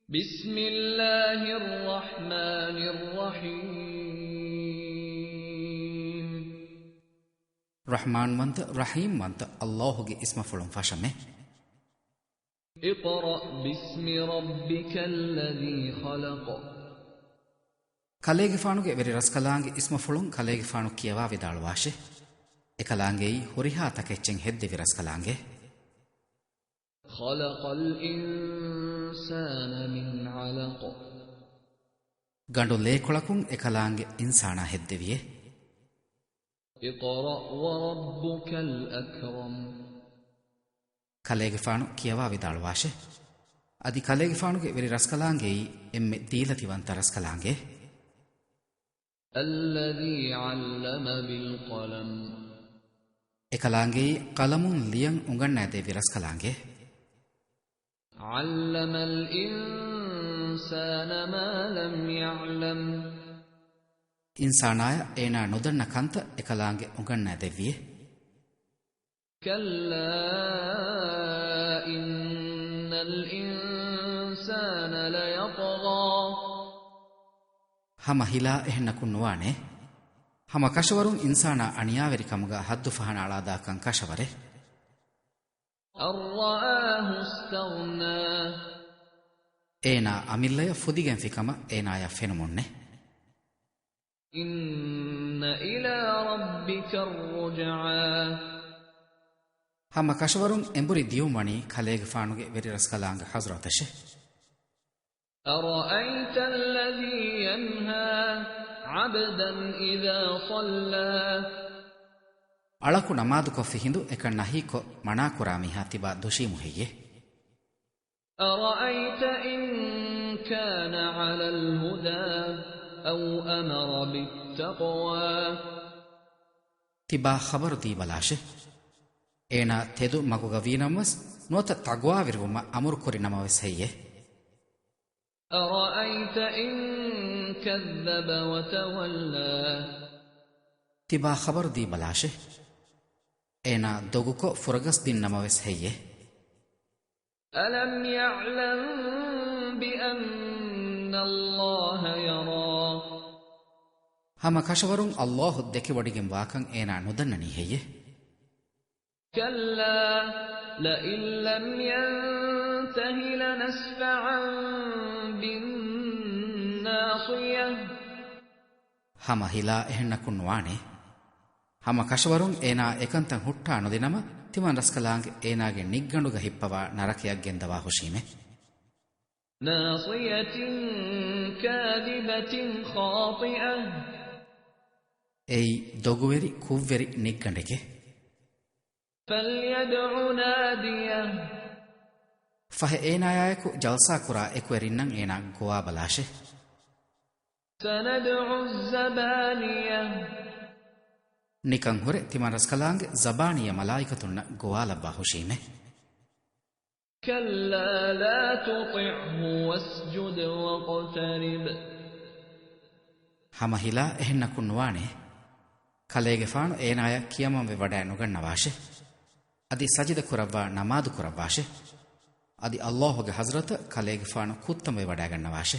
بسم الله الرحمن الرحيم رحمن منت رحيم منت الله ಗೆ اسم فلون فاشمه اقرأ باسم ربك الذي خلق ಕಲೆಗೆ ಫಾನುಗೆ ವೆರಿ ರಸ್ಕಲಾಂಗೆ ಇಸ್ಮ ಫುಳುಂ ಕಲೆಗೆ ಫಾನು ಕಿಯವಾ ವಿದಾಳುವಾಶೆ ಎಕಲಾಂಗೆಯಿ ಹುರಿಹಾ ತಕೆಚ್ಚೆಂ ಹೆದ್ದೆ ವಿರಸ್ಕಲಾಂಗೆ خلق الإنسان من علق ಗಂಡು ಲೇಕೊಳಕುಂ ಎಕಲಾಂಗೆ ಇನ್ಸಾನ ಹೆದ್ದೆವಿಯೆ اقرأ وربك الأكرم ಕಲೆಗೆ ಫಾನು ಕಿಯವಾ ವಿದಾಳುವಾಶೆ ಅದಿ ಕಲೆಗೆ ಫಾನುಗೆ ವೆರಿ ರಸ್ಕಲಾಂಗೆಯಿ ಎಮ್ಮೆ ದೀಲತಿವಂತ ರಸ್ಕಲಾಂಗೆ الذي علم بالقلم ಎಕಲಾಂಗೆಯಿ ಕಲಮುಂ ಲಿಯಂ ಉಂಗಣ್ಣಾದೆ ವಿರಸ್ಕಲಾಂಗೆ علم الإنسان ما لم يعلم ಇನ್ಸಾನಾಯ ಏನಾ ನುದನ್ನ ಕಂತ ಎಕಲಾಂಗೆ ಉಂಗಣ್ಣಾದೆ ವಿಯೆ كلا إن الإنسان ليطغى ಹಮ ಹಿಲಾ ಎಹೆನ್ನಕು ನುವಾನೆ ಹಮ ಕಶವರುಂ ಇನ್ಸಾನ ಅಣಿಯಾವೆರಿ ಕಮಗ ಹದ್ದು ಫಹನಾಳಾದ ಕಂಕಶವರೆ أن رآه استغنى ಏನಾ ಅಮಿಲ್ಲಯ ಫುದಿಗೆಂ ಫಿಕಮ ಏನಾಯ ಫೆನುಮೊನ್ನೆ إن إلى ربك الرجعى ಹಮ ಕಶವರುಂ ಎಂಬುರಿ ದಿಯುಮಣಿ ಕಲೆಗೆ ಫಾನುಗೆ ವೆರಿ ರಸ್ಕಲಾಂಗ ಹಜ್ರತಶೆ أرأيت الذي ينهى عبدا إذا صلى ಅಳಕು ನಮಾದು ಕೊಫಿ ಹಿಂದು ಎಕಣ್ಣ ಹೀಕೊ ಮಣಾಕುರಾಮಿ ಹಾತಿಬಾ ದುಷಿ ಮುಹಿಯೆ أرأيت إن كان على الهدى أو أمر بالتقوى ತಿಬಾ ಖಬರು ದೀಬಲಾಶೆ ಏನಾ ತೆದು ಮಗುಗ ವೀನಮಸ್ ನೋತ ತಗ್ವಾ ವಿರುಮ ಅಮುರು ಕೊರಿ ನಮವೆಸ್ ಹೆಯ್ಯೆ أرأيت إن كذب وتولى ತಿಬಾ ಖಬರು ದೀಬಲಾಶೆ ಏನಾ ದೊಗುಕೊ ಫುರಗಸ್ ದಿನ್ ನಮವೆಸ್ ಹೆಯ್ಯೆ ألم يعلم بأن الله يرى ಹಮ ಕಶವರುಂ ಅಲ್ಲಾಹು ದೆಕೆ ವಡಿಗೆಂ ವಾಕಂ ಏನಾ ನುದನ್ನನಿ ಹೆಯ್ಯೆ كلا لئن لم ينته لنسفعا بالناصية ಹಮ ಹಿಲಾ ಎಹೆನ್ನಕು ನುವಾನೆ ಹಮ ಕಶವರುಂ ಏನಾ ಏಕಂತಂ ಹುಟ್ಟಾ ನುದಿನಮ ತಿಮನ್ ರಸ್ಕಲಾಂಗ್ ಏನಾಗೆ ನಿಗ್ಗಂಡುಗ ಹಿಪ್ಪವ ನರಕೆಯಗ್ಗೆಂದವಾ ಹುಶೀಮೆ ناصية كاذبة خاطئة ಏಯ್ ದೊಗುವೆರಿ ಕುವ್ವೆರಿ ನಿಗ್ಗಂಡೆಗೆ فليدع ناديه ಫಹೆ ಏನಾಯಾಯಕು ಜಲ್ಸಾ ಕುರಾ ಎಕ್ವೆರಿನ್ನಂ ಏನಾ ಗೋವಾ ಬಲಾಶೆ سندع الزبانية ನಿಕಂ ಹುರೆ ತಿಮನ್ ರಸ್ಕಲಾಂಗ್ ಜಬಾನಿಯ ಮಲಾಯಿಕತುನ್ನ ಗೋವಾ ಲಬ್ಬಾ ಹುಶೀಮೆ كلا لا تطعه واسجد واقترب ಹಮ ಹಿಲಾ ಎಹೆನ್ನಕು ನುವಾನೆ ಕಲೆಗೆ ಫಾಣು ಏನಾಯ ಕಿಯಮಂವೆ ವಡಾ ನುಗಣ್ಣವಾಶೆ ಅದಿ ಸಜಿದ ಕುರವ್ವಾ ನಮಾದು ಕುರವ್ವಾಶೆ ಅದಿ ಅಲ್ಲಾಹುಗೆ ಹಜ್ರತ ಕಲೆಗೆ ಫಾಣು ಕುತ್ತಂವೆ ವಡಾಗಣ್ಣವಾಶೆ